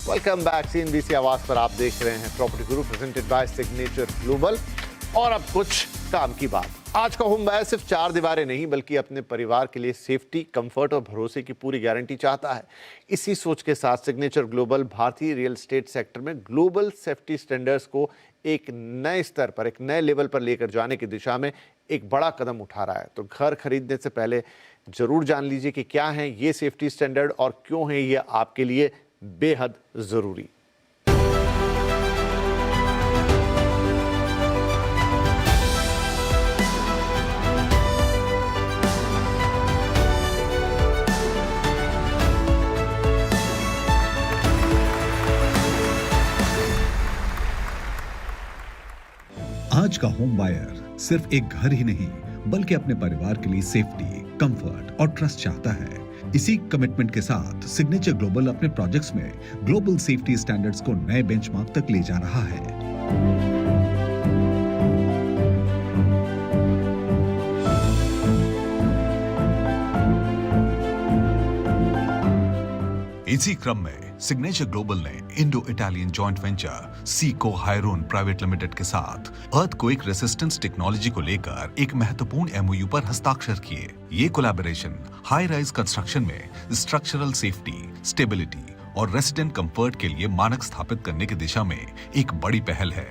Welcome back. CNBC आवाज पर आप देख रहे हैं property Guru presented by signature global. और अब कुछ काम की बात। आज का होम बायर सिर्फ चार दीवारें नहीं बल्कि अपने परिवार के लिए सेफ्टी, कंफर्ट और भरोसे की पूरी गारंटी चाहता है। इसी सोच के साथ सिग्नेचर ग्लोबल भारतीय रियल एस्टेट सेक्टर में ग्लोबल सेफ्टी स्टैंडर्ड्स को एक नए स्तर पर, एक नए लेवल पर लेकर जाने की दिशा में एक बड़ा कदम उठा रहा है। तो घर खरीदने से पहले जरूर जान लीजिए कि क्या है ये सेफ्टी स्टैंडर्ड और क्यों है ये आपके लिए बेहद जरूरी। आज का होम बायर सिर्फ एक घर ही नहीं बल्कि अपने परिवार के लिए सेफ्टी, कंफर्ट और ट्रस्ट चाहता है। इसी कमिटमेंट के साथ सिग्नेचर ग्लोबल अपने प्रोजेक्ट्स में ग्लोबल सेफ्टी स्टैंडर्ड्स को नए बेंचमार्क तक ले जा रहा है। इसी क्रम में सिग्नेचर ग्लोबल ने इंडो इटालियन जॉइंट वेंचर सीको हायरून प्राइवेट लिमिटेड के साथ अर्थक्वेक रेसिस्टेंस टेक्नोलॉजी को लेकर एक महत्वपूर्ण एमओयू पर हस्ताक्षर किए। ये कोलैबोरेशन हाई राइज कंस्ट्रक्शन में स्ट्रक्चरल सेफ्टी, स्टेबिलिटी और रेसिडेंट कंफर्ट के लिए मानक स्थापित करने की दिशा में एक बड़ी पहल है।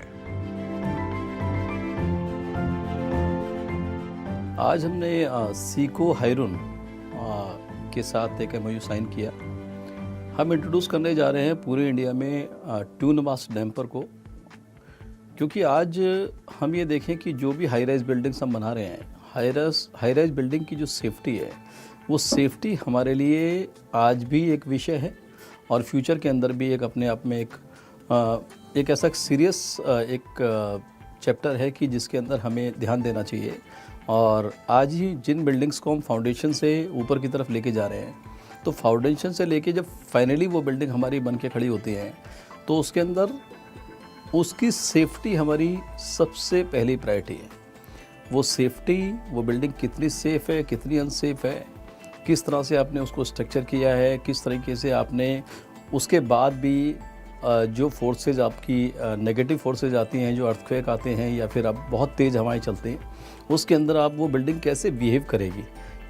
आज हमने सीको हायरून के साथ एक एमओयू साइन किया। हम इंट्रोड्यूस करने जा रहे हैं पूरे इंडिया में ट्यून मास डैम्पर को, क्योंकि आज हम ये देखें कि जो भी हाई राइज बिल्डिंग्स हम बना रहे हैं, हाई राइज बिल्डिंग की जो सेफ्टी है वो सेफ्टी हमारे लिए आज भी एक विषय है और फ्यूचर के अंदर भी एक अपने आप में एक ऐसा सीरियस एक चैप्टर है कि जिसके अंदर हमें ध्यान देना चाहिए। और आज ही जिन बिल्डिंग्स को हम फाउंडेशन से ऊपर की तरफ लेके जा रहे हैं, तो फाउंडेशन से लेके जब फाइनली वो बिल्डिंग हमारी बन के खड़ी होती है तो उसके अंदर उसकी सेफ्टी हमारी सबसे पहली प्रायोरिटी है। वो सेफ्टी, वो बिल्डिंग कितनी सेफ़ है, कितनी अनसेफ है, किस तरह से आपने उसको स्ट्रक्चर किया है, किस तरीके से आपने उसके बाद भी जो फोर्सेज आपकी नेगेटिव फोर्सेज आती हैं, जो अर्थक्वेक आते हैं या फिर आप बहुत तेज़ हवाएं चलती हैं, उसके अंदर आप वो बिल्डिंग कैसे बिहेव करेगी,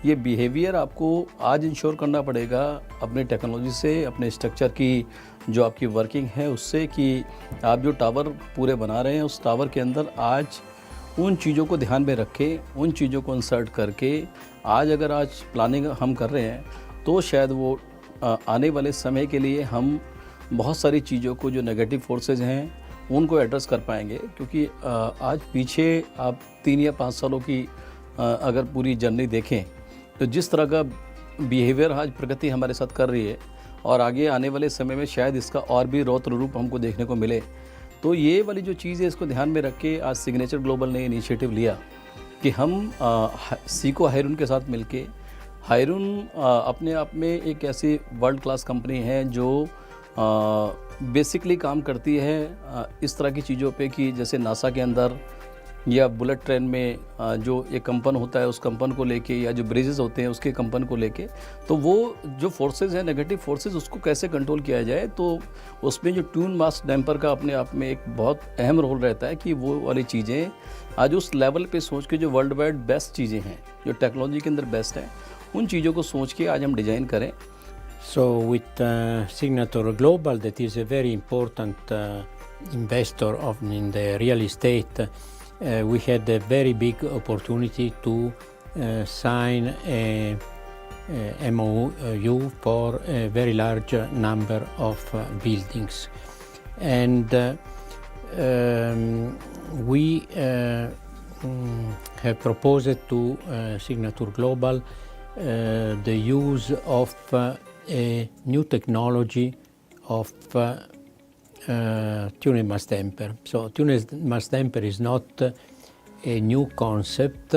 ये बिहेवियर आपको आज इंश्योर करना पड़ेगा अपनी टेक्नोलॉजी से, अपने स्ट्रक्चर की जो आपकी वर्किंग है उससे, कि आप जो टावर पूरे बना रहे हैं उस टावर के अंदर आज उन चीज़ों को ध्यान में रखें, उन चीज़ों को इंसर्ट करके आज प्लानिंग हम कर रहे हैं तो शायद वो आने वाले समय के लिए हम बहुत सारी चीज़ों को जो नेगेटिव फोर्सेज हैं उनको एड्रेस कर पाएंगे। क्योंकि आज पीछे आप 3 या 5 सालों की अगर पूरी जर्नी देखें तो जिस तरह का बिहेवियर आज प्रगति हमारे साथ कर रही है और आगे आने वाले समय में शायद इसका और भी रौद्र रूप हमको देखने को मिले, तो ये वाली जो चीज़ है इसको ध्यान में रख के आज सिग्नेचर ग्लोबल ने इनिशिएटिव लिया कि हम सीको हायरून के साथ मिलके, हायरून अपने आप में एक ऐसी वर्ल्ड क्लास कंपनी है जो बेसिकली काम करती है इस तरह की चीज़ों पे कि जैसे नासा के अंदर या बुलेट ट्रेन में जो एक कंपन होता है उस कंपन को लेके, या जो ब्रिजेस होते हैं उसके कंपन को लेके, तो वो जो फोर्सेज हैं नेगेटिव फोर्सेज उसको कैसे कंट्रोल किया जाए, तो उसमें जो ट्यून मास डैम्पर का अपने आप में एक बहुत अहम रोल रहता है कि वो वाली चीज़ें आज उस लेवल पे सोच के जो वर्ल्ड वाइड बेस्ट चीज़ें हैं, जो टेक्नोलॉजी के अंदर बेस्ट हैं, उन चीज़ों को सोच के आज हम डिज़ाइन करें। So with Signature Global, that is a very important investor in the real estate, we had a very big opportunity to sign a MOU for a very large number of buildings, and we have proposed to Signature Global the use of a new technology of tuned mass damper. So tuned mass damper is not a new concept,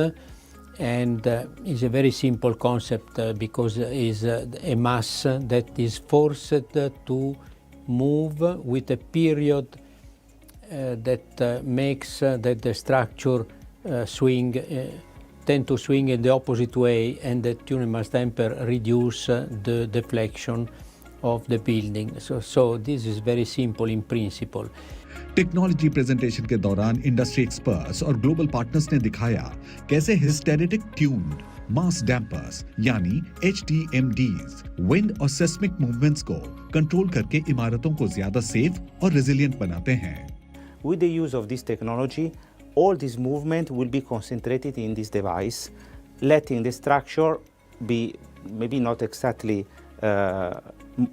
and is a very simple concept because it is a mass that is forced to move with a period that makes that the structure tend to swing in the opposite way, and the tuned mass damper reduce the deflection of the building. So this is very simple in principle. Technology presentation के दौरान industry experts और global partners ने दिखाया कैसे hysteretic tuned मास dampers यानी HTMDs wind और seismic movements को control करके इमारतों को ज्यादा सेफ और रेजिलिएंट बनाते हैं। With the use of this technology, all this movement will be concentrated in this device, letting the structure be maybe not exactly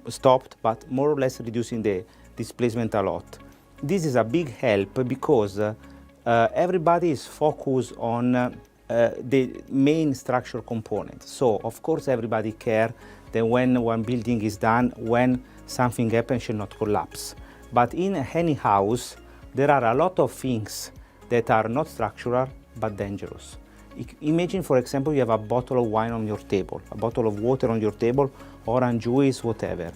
stopped, but more or less reducing the displacement a lot. This is a big help because everybody is focused on the main structure component. So, of course, everybody cares that when one building is done, when something happens, should not collapse. But in any house, there are a lot of things that are not structural but dangerous. Imagine, for example, you have a bottle of wine on your table, a bottle of water on your table, orange juice, whatever.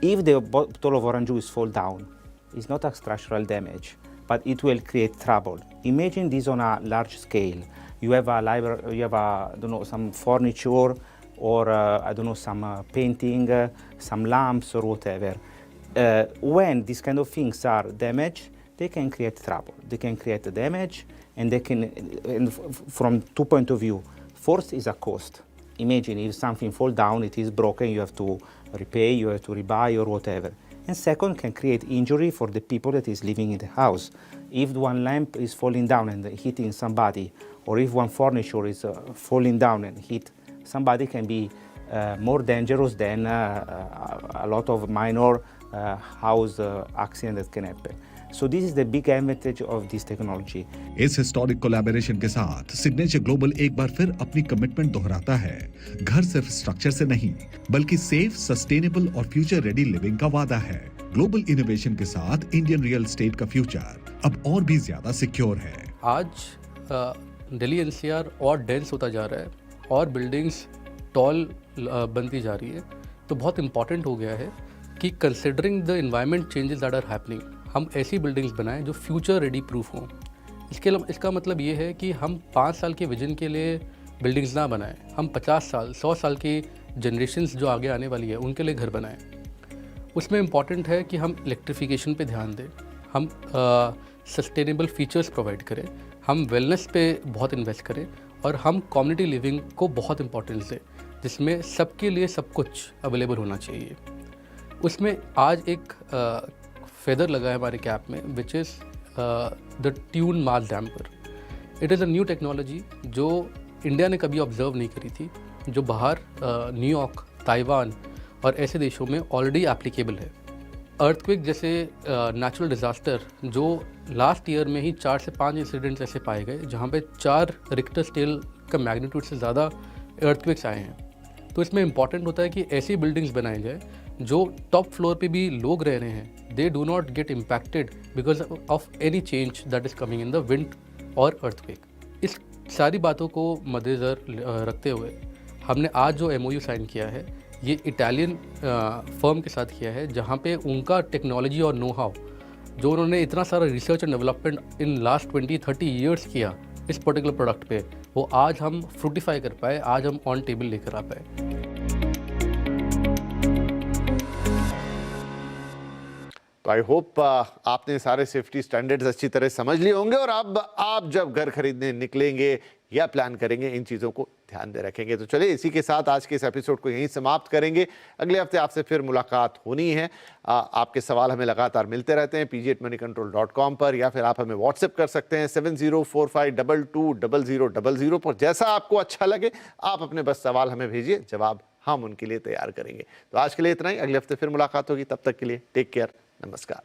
If the bottle of orange juice fall down, it's not a structural damage, but it will create trouble. Imagine this on a large scale. You have a library, you have I don't know, some furniture, or I don't know, some painting, some lamps or whatever. When these kind of things are damaged, they can create trouble. They can create damage, and they can, and from two points of view. First is a cost. Imagine if something fall down, it is broken, you have to repay, you have to rebuy or whatever. And second, can create injury for the people that is living in the house. If one lamp is falling down and hitting somebody, or if one furniture is falling down and hit somebody, can be more dangerous than a lot of minor house accidents that can happen. So this is the big advantage of this technology. इस historic collaboration के साथ signature global एक बार फिर अपनी commitment दोहराता है। घर सिर्फ स्ट्रक्चर से नहीं, बल्कि सेफ, सस्टेनेबल और फ्यूचर रेडी लिविंग का वादा है। ग्लोबल इनोवेशन के साथ इंडियन रियल एस्टेट का फ्यूचर अब और भी ज्यादा सिक्योर है। आज दिल्ली NCR और डेंस होता जा रहा है और बिल्डिंग्स टॉल बनती जा रही है, तो बहुत इम्पॉर्टेंट हो गया है कि considering the environment changes that are happening, हम ऐसी बिल्डिंग्स बनाएं जो फ्यूचर रेडी प्रूफ हों। इसका मतलब ये है कि हम 5 साल के विजन के लिए बिल्डिंग्स ना बनाएं, हम 50 साल 100 साल की जनरेशन्स जो आगे आने वाली है उनके लिए घर बनाएं। उसमें इम्पॉर्टेंट है कि हम इलेक्ट्रिफिकेशन पे ध्यान दें, हम सस्टेनेबल फीचर्स प्रोवाइड करें, हम वेलनेस पे बहुत इन्वेस्ट करें और हम कम्युनिटी लिविंग को बहुत इम्पोर्टेंस दें, जिसमें सबके लिए सब कुछ अवेलेबल होना चाहिए। उसमें आज एक फेदर लगा है हमारे कैप में, which is the tune mass damper. It is a new technology जो इंडिया ने कभी ऑब्जर्व नहीं करी थी, जो बाहर न्यूयॉर्क, ताइवान और ऐसे देशों में ऑलरेडी एप्लीकेबल है। अर्थक्वेक जैसे नेचुरल डिज़ास्टर जो लास्ट ईयर में ही 4 से 5 इंसिडेंट्स ऐसे पाए गए जहाँ पे 4 रिक्टर स्केल का मैग्नीट्यूड से ज़्यादा अर्थक्वेक्स आए हैं। तो इसमें इम्पॉर्टेंट होता है कि ऐसी बिल्डिंग्स बनाई जाए जो टॉप फ्लोर पे भी लोग रह रहे हैं, they do not gate impacted because of any change that is coming in the wind और अर्थक्वेक। इस सारी बातों को मद्देनज़र रखते हुए हमने आज जो MOU साइन किया है, ये इटालियन फर्म के साथ किया है, जहाँ पे उनका टेक्नोलॉजी और नो हाउ जो उन्होंने इतना सारा research and development in last 20-30 years किया इस पर्टिकुलर प्रोडक्ट पे, वो आज हम फ्रूटिफाई कर पाए, आज हम ऑन टेबल लेकर आ पाए। तो आई होप आपने सारे सेफ्टी स्टैंडर्ड्स अच्छी तरह समझ लिए होंगे और अब आप जब घर खरीदने निकलेंगे या प्लान करेंगे इन चीज़ों को ध्यान में रखेंगे। तो चलिए इसी के साथ आज के इस एपिसोड को यहीं समाप्त करेंगे। अगले हफ्ते आपसे फिर मुलाकात होनी है। आपके सवाल हमें लगातार मिलते रहते हैं pg@moneycontrol.com पर, या फिर आप हमें व्हाट्सएप कर सकते हैं 7045220000 पर। जैसा आपको अच्छा लगे आप अपने बस सवाल हमें भेजिए, जवाब हम उनके लिए तैयार करेंगे। तो आज के लिए इतना ही, अगले हफ्ते फिर मुलाकात होगी। तब तक के लिए टेक केयर, नमस्कार।